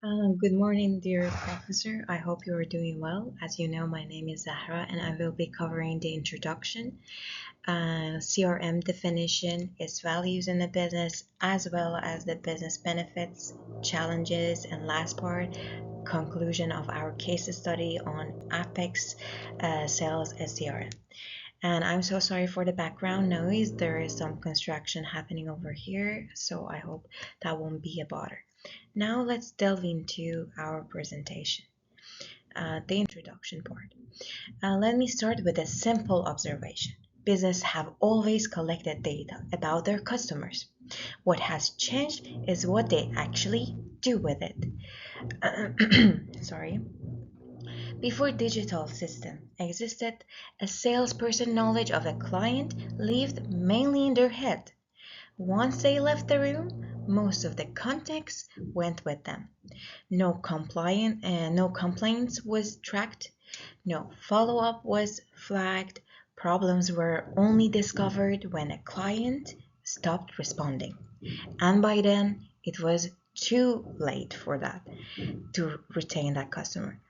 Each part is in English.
Good morning, dear professor. I hope you are doing well. As you know, my name is Zahra, and I will be covering the introduction, CRM definition, its values in the business, as well as the business benefits, challenges, and last part, conclusion of our case study on Apex sales as CRM. And I'm so sorry for the background noise. There is some construction happening over here, so I hope that won't be a bother. Now let's delve into our presentation, the introduction part. Let me start with a simple observation. Businesses have always collected data about their customers. What has changed is what they actually do with it. Sorry. Before digital system existed, a salesperson knowledge of a client lived mainly in their head. Once they left the room, most of the context went with them. No complaints was tracked, no follow-up was flagged, problems were only discovered when a client stopped responding. And by then, it was too late for that to retain that customer.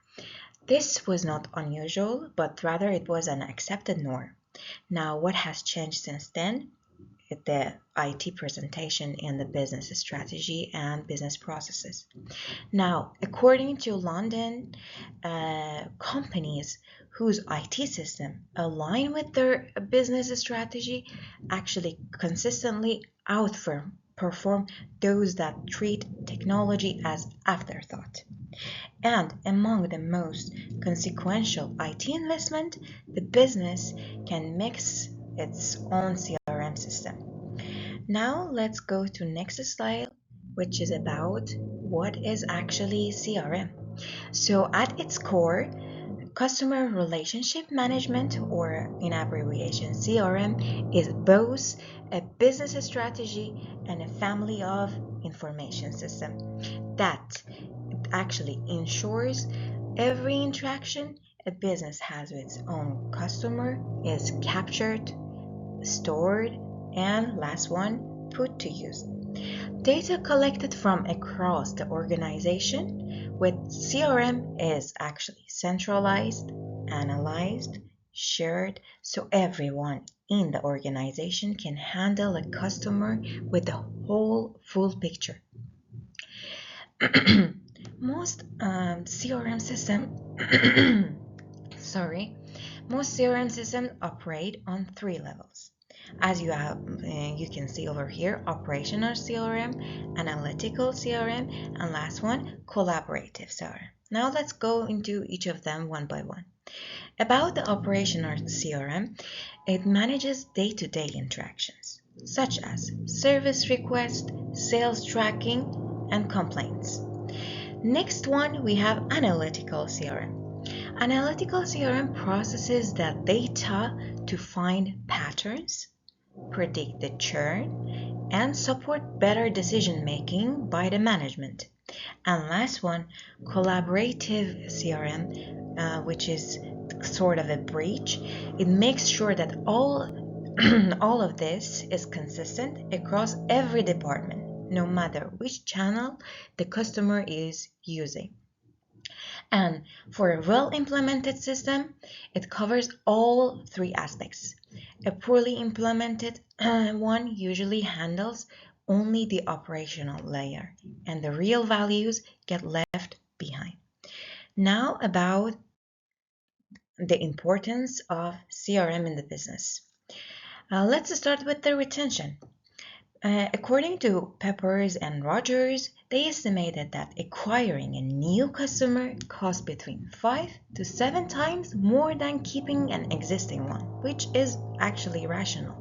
This was not unusual, but rather it was an accepted norm. Now, what has changed since then? The IT presentation and the business strategy and business processes. Now, according to London, companies whose IT system align with their business strategy actually consistently outperform those that treat technology as afterthought. And among the most consequential IT investment, the business can mix its own CRM system. Now let's go to next slide, which is about what is actually CRM. So at its core, customer relationship management, or in abbreviation CRM, is both a business strategy and a family of information system that actually ensures every interaction a business has with its own customer is captured, stored, and last one, put to use. Data collected from across the organization with CRM is actually centralized, analyzed, shared, so everyone in the organization can handle a customer with the whole full picture. Most CRM system sorry, most CRM systems operate on three levels. As you can see over here, operational CRM, analytical CRM, and last one, collaborative CRM. Now let's go into each of them one by one. About the operational CRM, it manages day-to-day interactions, such as service requests, sales tracking, and complaints. Next one, we have analytical CRM. Analytical CRM processes that data to find patterns, predict the churn, and support better decision making by the management. And last one, collaborative CRM, which is sort of a bridge. It makes sure that all of this is consistent across every department, no matter which channel the customer is using. And for a well-implemented system, it covers all three aspects. A poorly implemented one usually handles only the operational layer, and the real values get left behind. Now about the importance of CRM in the business. Let's start with the retention. According to Peppers and Rogers, they estimated that acquiring a new customer costs between 5 to 7 times more than keeping an existing one, which is actually rational.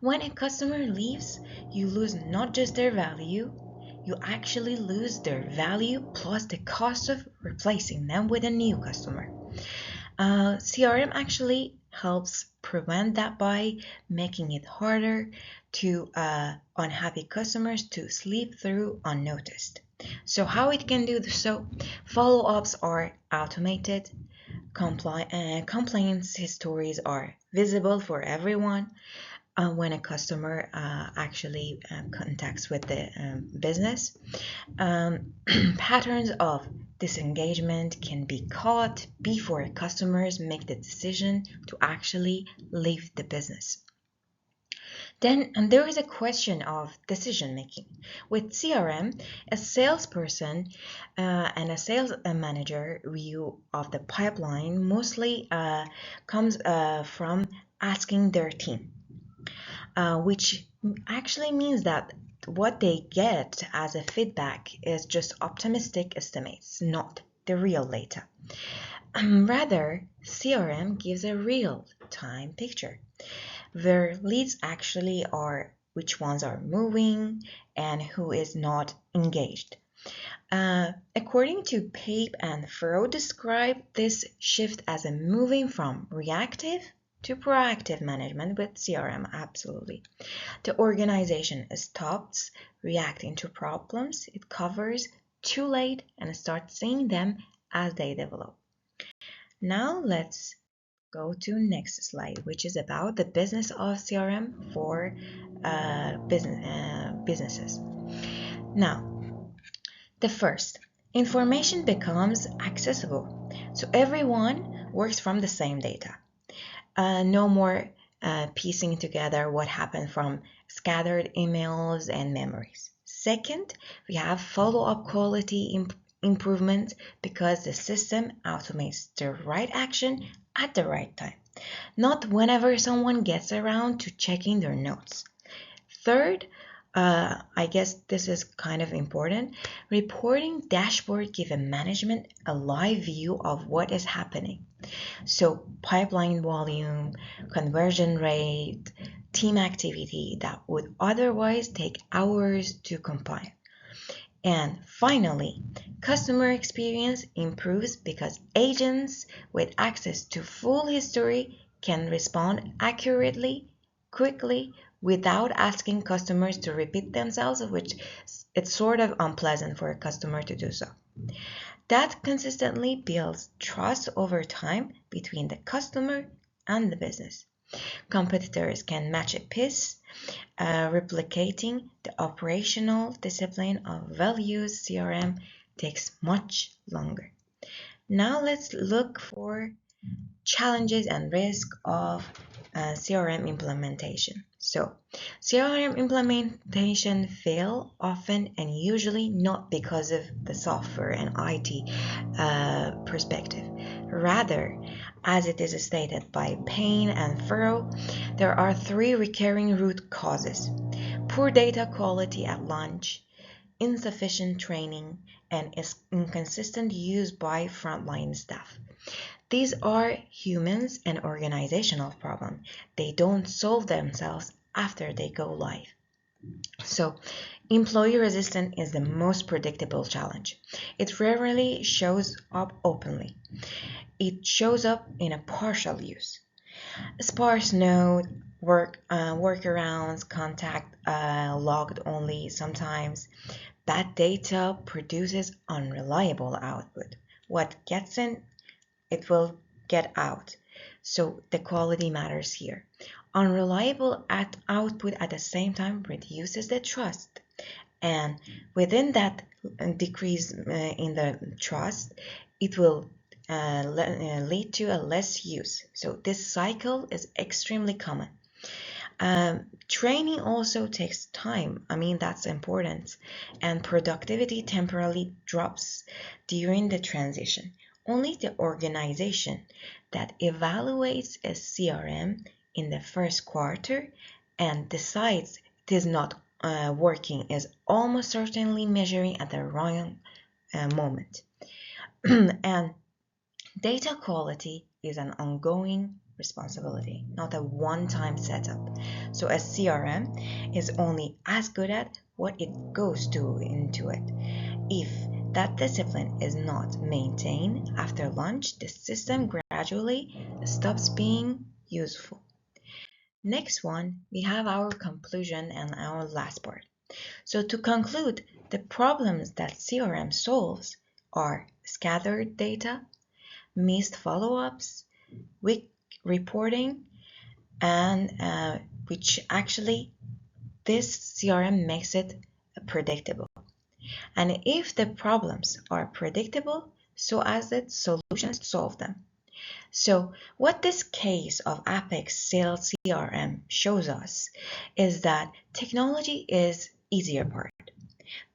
When a customer leaves, you lose not just their value, you actually lose their value plus the cost of replacing them with a new customer. CRM actually helps prevent that by making it harder to unhappy customers to slip through unnoticed. So how it can do so? Follow-ups are automated, complaints histories are visible for everyone, when a customer actually contacts with the business. Patterns of disengagement can be caught before customers make the decision to actually leave the business. Then, and there is a question of decision making. With CRM, a salesperson and a sales manager view of the pipeline mostly comes from asking their team, which actually means that what they get as a feedback is just optimistic estimates, not the real data. Rather, CRM gives a real-time picture where leads actually are, which ones are moving and who is not engaged. According to Pape and Furrow, describe this shift as a moving from reactive to proactive management with CRM. Absolutely. The organization stops reacting to problems it covers too late and starts seeing them as they develop. Now let's go to next slide, which is about the business of CRM for businesses. Now, the first, information becomes accessible, so everyone works from the same data. No more piecing together what happened from scattered emails and memories. Second, we have follow-up quality improvement because the system automates the right action at the right time, not whenever someone gets around to checking their notes. Third, I guess this is kind of important. Reporting dashboard give a management a live view of what is happening. So pipeline volume, conversion rate, team activity that would otherwise take hours to compile. And finally, customer experience improves because agents with access to full history can respond accurately, quickly, without asking customers to repeat themselves, which it's sort of unpleasant for a customer to do so. That consistently builds trust over time between the customer and the business. Competitors can match a piece, replicating the operational discipline of well-used CRM takes much longer. Now let's look for challenges and risk of CRM implementation. So, CRM implementation fail often and usually not because of the software and IT perspective. Rather, as it is stated by Payne and Furrow, there are three recurring root causes: poor data quality at launch, insufficient training, and inconsistent use by frontline staff. These are humans and organizational problems. They don't solve themselves after they go live. So, employee resistance is the most predictable challenge. It rarely shows up openly. It shows up in a partial use. Sparse node, workarounds, contact logged only sometimes. Bad data produces unreliable output. What gets in, it will get out. So the quality matters here. Unreliable output at the same time reduces the trust. And within that decrease in the trust, it will lead to a less use. So this cycle is extremely common. Training also takes time. I mean, that's important. And productivity temporarily drops during the transition. Only the organization that evaluates a CRM in the first quarter and decides it is not working is almost certainly measuring at the wrong moment. And data quality is an ongoing responsibility, not a one-time setup. So a CRM is only as good at what it goes to into it. If that discipline is not maintained after launch, the system gradually stops being useful. Next one, we have our conclusion and our last part. So to conclude, the problems that CRM solves are scattered data, missed follow-ups, weak reporting, and which actually this CRM makes it predictable. And if the problems are predictable, so as the solutions to solve them. So what this case of Apex Sales CRM shows us is that technology is easier part.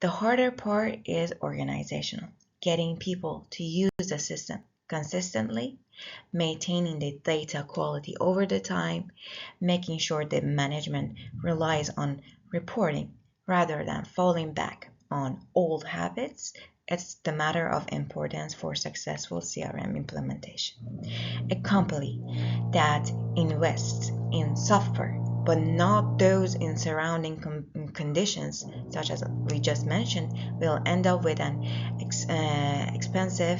The harder part is organizational, getting people to use the system consistently, maintaining the data quality over the time, making sure the management relies on reporting rather than falling back on old habits. It's the matter of importance for successful CRM implementation. A company that invests in software but not those in surrounding conditions, such as we just mentioned, will end up with an expensive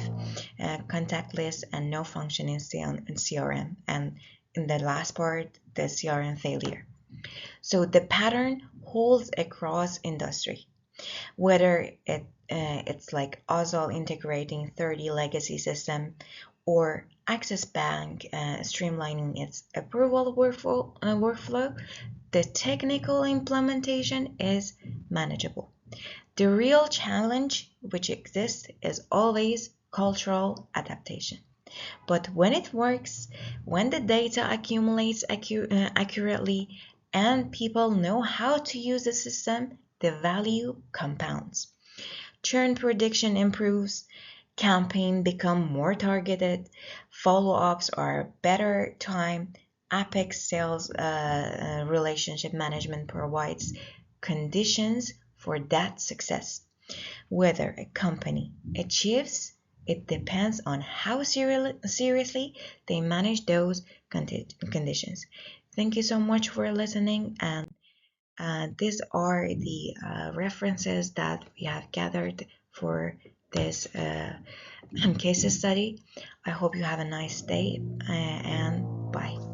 contact list and no functioning CRM. And in the last part, the CRM failure. So the pattern holds across industry, whether it's like Ozol integrating 30 legacy system or Access Bank streamlining its approval workflow, the technical implementation is manageable. The real challenge which exists is always cultural adaptation. But when it works, when the data accumulates accurately and people know how to use the system, the value compounds. Churn prediction improves, campaigns become more targeted, follow-ups are better timed, Apex sales relationship management provides conditions for that success. Whether a company achieves, it depends on how seriously they manage those conditions. Thank you so much for listening, and these are the references that we have gathered for this case study. I hope you have a nice day and bye.